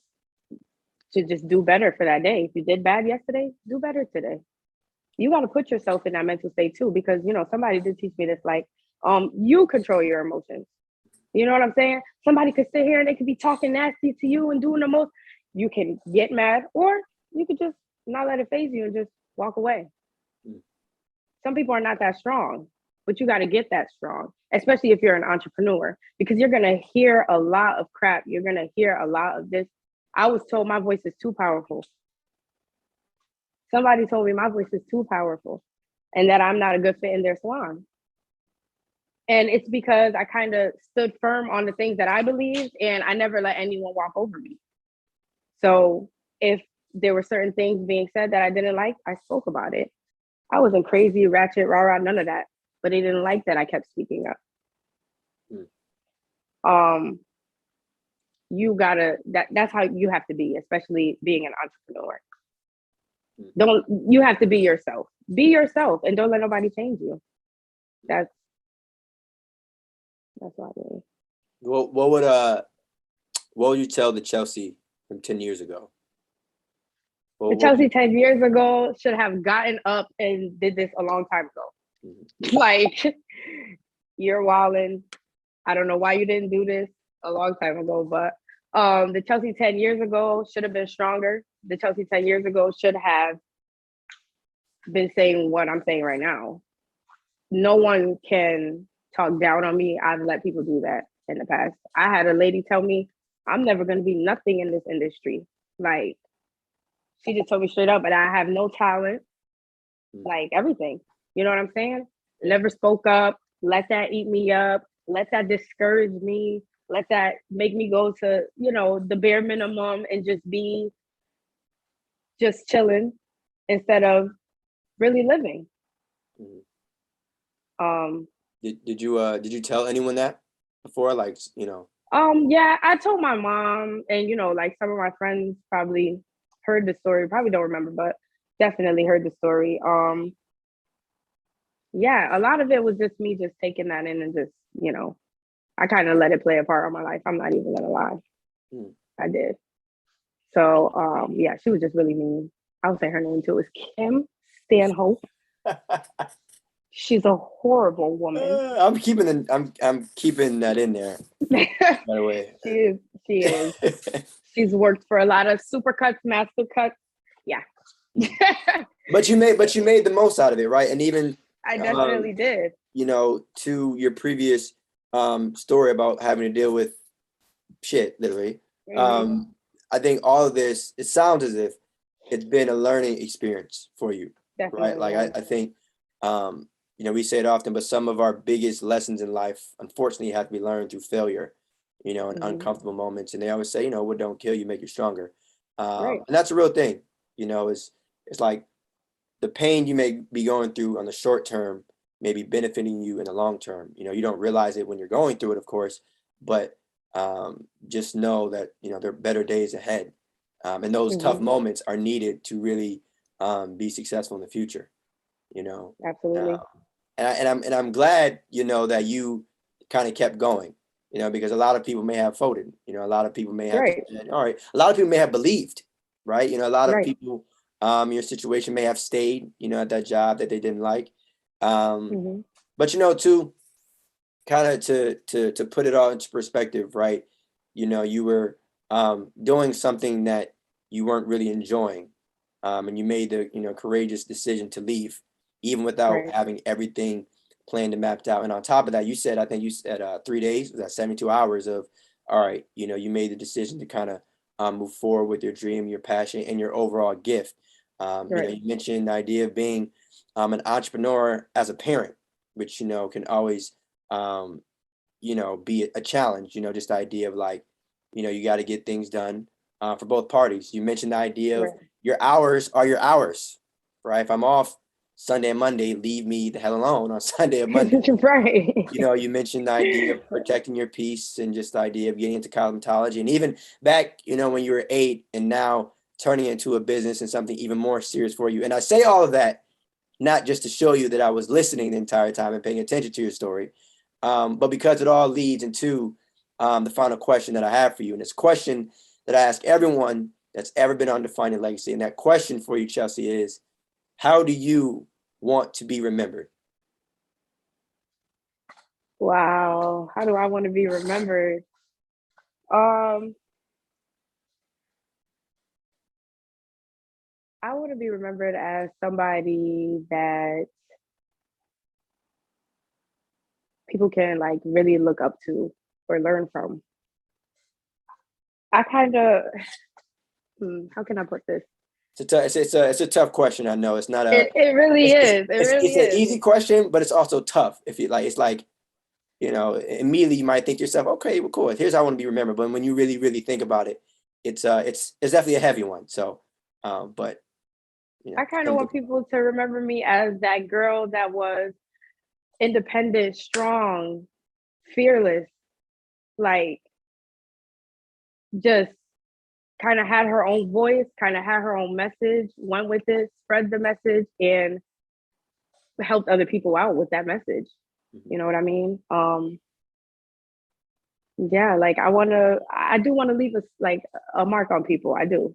do better for that day. If you did bad yesterday, do better today. You got to put yourself in that mental state too, because somebody did teach me this, like, you control your emotions. You know what I'm saying? Somebody could sit here and they could be talking nasty to you and doing the most. You can get mad, or you could just not let it phase you and just walk away. Some people are not that strong, but you got to get that strong, especially if you're an entrepreneur, because you're going to hear a lot of crap. You're going to hear a lot of this. I was told my voice is too powerful. Somebody told me my voice is too powerful and that I'm not a good fit in their salon. And it's because I kind of stood firm on the things that I believed, and I never let anyone walk over me. So if there were certain things being said that I didn't like, I spoke about it. I wasn't crazy, ratchet, rah-rah, none of that. But they didn't like that I kept speaking up. That's how you have to be, especially being an entrepreneur. You have to be yourself. Be yourself and don't let nobody change you. That's what I mean. What would you tell the Chelsea from 10 years ago? The Chelsea 10 years ago should have gotten up and did this a long time ago. Like, you're wilding. I don't know why you didn't do this a long time ago, but the Chelsea 10 years ago should have been stronger. The Chelsea 10 years ago should have been saying what I'm saying right now. No one can talk down on me. I've let people do that in the past. I had a lady tell me, I'm never going to be nothing in this industry. Like, she just told me straight up, but I have no talent, like everything. You know what I'm saying? Never spoke up. Let that eat me up. Let that discourage me. Let that make me go to, the bare minimum and just be just chilling instead of really living. Did you tell anyone that before? Like, Yeah, I told my mom, and like some of my friends probably heard the story, probably don't remember, but definitely heard the story. Yeah, a lot of it was just me just taking that in and just, I kind of let it play a part of my life. I'm not even gonna lie. I did. So yeah, she was just really mean. I would say her name too is Kim Stanhope. She's a horrible woman. I'm keeping that in there. By the way, she is. She's worked for a lot of supercuts, master cuts. Yeah. But you made the most out of it, right? And even I definitely did. To your previous story about having to deal with shit, literally. Hmm. I think all of this, it sounds as if it's been a learning experience for you, right? Definitely, Like yes. I think, we say it often, but some of our biggest lessons in life, unfortunately, have to be learned through failure, and Hmm. uncomfortable moments. And they always say, what don't kill you make you stronger. Right. And that's a real thing, it's like the pain you may be going through on the short term may be benefiting you in the long term. You don't realize it when you're going through it, of course, but just know that there are better days ahead, and those tough Hmm. moments are needed to really be successful in the future. You know, um, Absolutely. and I'm glad that you kind of kept going. Because a lot of people may have folded. A lot of people may have just Right. said, all right. A lot of people may have believed, right? A lot of Right. people, your situation may have stayed, at that job that they didn't like. Hmm. But too, kind of to put it all into perspective, right? You were doing something that you weren't really enjoying, and you made the courageous decision to leave, even without Right. having everything planned and mapped out. And on top of that, I think you said 3 days, was that 72 hours of, all right, you made the decision to kind of move forward with your dream, your passion, and your overall gift. Right. You mentioned the idea of being an entrepreneur as a parent, which can always um, be a challenge, just the idea of like, you got to get things done for both parties. You mentioned the idea of Right. your hours are your hours, right? If I'm off Sunday and Monday, leave me the hell alone on Sunday and Monday. Right. You mentioned the idea of protecting your peace and just the idea of getting into cosmetology. And even back, when you were 8 and now turning it into a business and something even more serious for you. And I say all of that not just to show you that I was listening the entire time and paying attention to your story, but because it all leads into the final question that I have for you. And this question that I ask everyone that's ever been on Defining Legacy. And that question for you, Chelsea, is how do you want to be remembered? Wow. How do I want to be remembered? Um, I want to be remembered as somebody that people can like really look up to or learn from. I kind of, how can I put this? It's a tough question. I know it's not It really is. It it's really an is. easy question, but it's also tough. If you like, it's like immediately you might think to yourself, okay, well, cool. Here's how I want to be remembered. But when you really, really think about it, it's definitely a heavy one. So, but I kind of and want people to remember me as that girl that was independent, strong, fearless, like just kind of had her own voice, kind of had her own message, went with it, spread the message, and helped other people out with that message. Mhm. You know what I mean? Yeah, like I do want to leave a mark on people. I do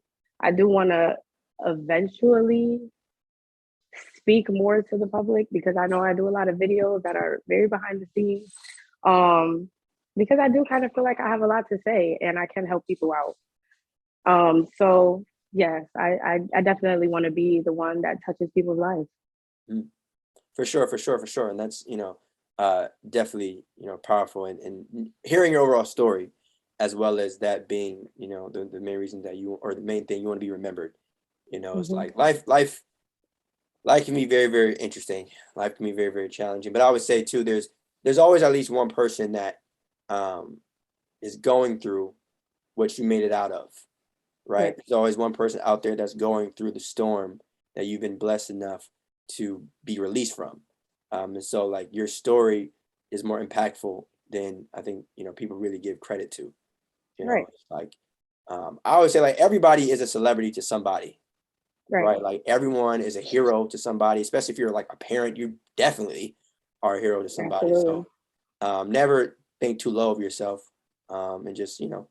want to eventually speak more to the public because I know I do a lot of videos that are very behind the scenes. Um, because I do kind of feel like I have a lot to say and I can help people out. So yes, I definitely want to be the one that touches people's lives. Mm. For sure, for sure, for sure. And that's, definitely, powerful, and hearing your overall story, as well as that being, the main reason that you, or the main thing you want to be remembered. It's Hmm. like life can be very, very interesting. Life can be very, very challenging. But I would say too, there's always at least one person that um, is going through what you made it out of, right? Right. There's always one person out there that's going through the storm that you've been blessed enough to be released from. And so like your story is more impactful than I think, people really give credit to. Right. It's like I always say like everybody is a celebrity to somebody, Right. right? Like everyone is a hero to somebody, especially if you're like a parent, you definitely are a hero to somebody. Absolutely. So never think too low of yourself, and just and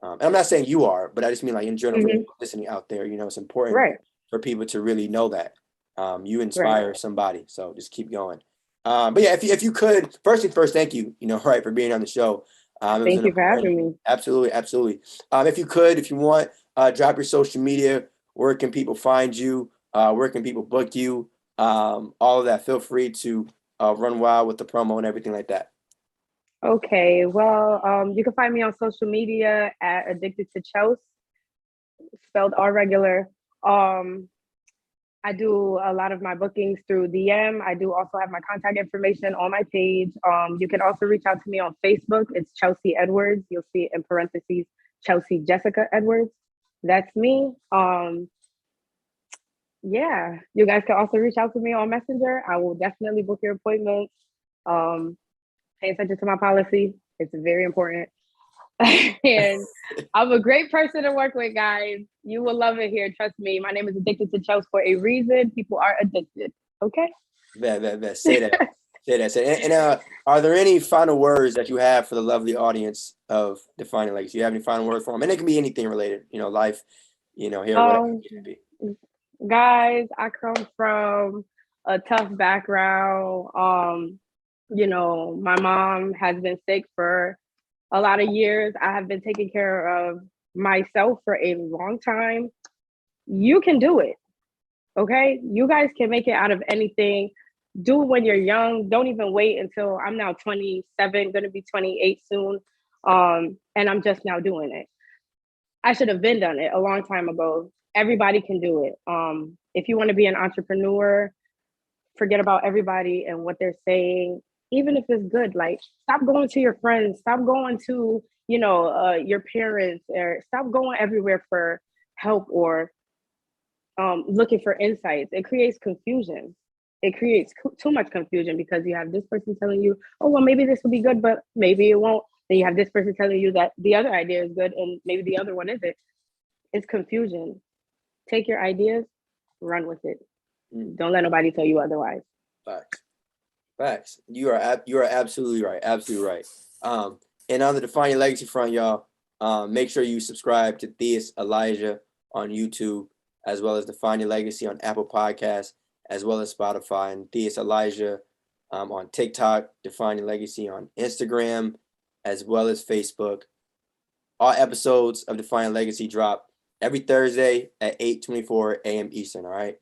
I'm not saying you are, but I just mean like in general for Hmm. people listening out there. It's important Right. for people to really know that you Right. inspire somebody. So just keep going. But yeah, if you could first thing first, thank you. Right, for being on the show. It was Thank an you for important, having me. absolutely, absolutely. If you want, drop your social media. Where can people find you? Where can people book you? All of that. Feel free to run wild with the promo and everything like that. Okay, well, you can find me on social media at Addicted to Chelsea, spelled all regular. Um, I do a lot of my bookings through DM. I do also have my contact information on my page. You can also reach out to me on Facebook. It's Chelsea Edwards. You'll see it in parentheses, Chelsea Jessica Edwards. That's me. Yeah, you guys can also reach out to me on Messenger. I will definitely book your appointments. Um, Pay attention to my policy. It's very important. And I'm a great person to work with, guys. You will love it here. Trust me. My name is Addicted to Chelsea for a reason. People are addicted. Okay. Say that. Say that. Are there any final words that you have for the lovely audience of Defining Legacy? Do you have any final words for them? And it can be anything related, life, here, whatever Um, it can be. Guys, I come from a tough background. My mom has been sick for a lot of years. I have been taking care of myself for a long time. You can do it. Okay. You guys can make it out of anything. Do it when you're young. Don't even wait until I'm now 27, going to be 28 soon. And I'm just now doing it. I should have been done it a long time ago. Everybody can do it. If you want to be an entrepreneur, forget about everybody and what they're saying, even if it's good. Like, stop going to your friends, stop going to, your parents, or stop going everywhere for help or looking for insights. It creates confusion. It creates too much confusion because you have this person telling you, oh, well, maybe this will be good, but maybe it won't. Then you have this person telling you that the other idea is good and maybe the other one isn't. It's confusion. Take your ideas, run with it. Don't let nobody tell you otherwise. Facts. Facts. You are absolutely right. Absolutely right. And on the Define Your Legacy front, y'all, make sure you subscribe to Theus Elijah on YouTube, as well as Define Your Legacy on Apple Podcasts, as well as Spotify, and Theus Elijah on TikTok, Define Your Legacy on Instagram, as well as Facebook. All episodes of Define Your Legacy drop every Thursday at 8:24 a.m. Eastern, all right?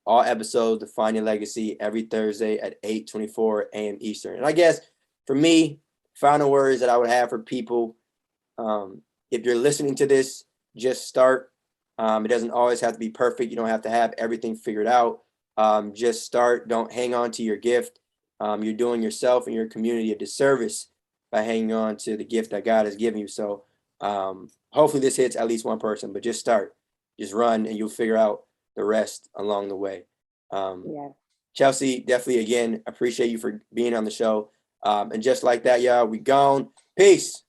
All episodes Define Your Legacy every Thursday at 8:24 a.m. Eastern. And I guess for me, final words that I would have for people, if you're listening to this, just start. It doesn't always have to be perfect. You don't have to have everything figured out. Just start. Don't hang on to your gift. You're doing yourself and your community a disservice by hanging on to the gift that God has given you. So hopefully this hits at least one person, but just start. Just run and you'll figure out the rest along the way. Yeah. Chelsea, definitely, again, appreciate you for being on the show. And just like that, y'all, we gone. Peace.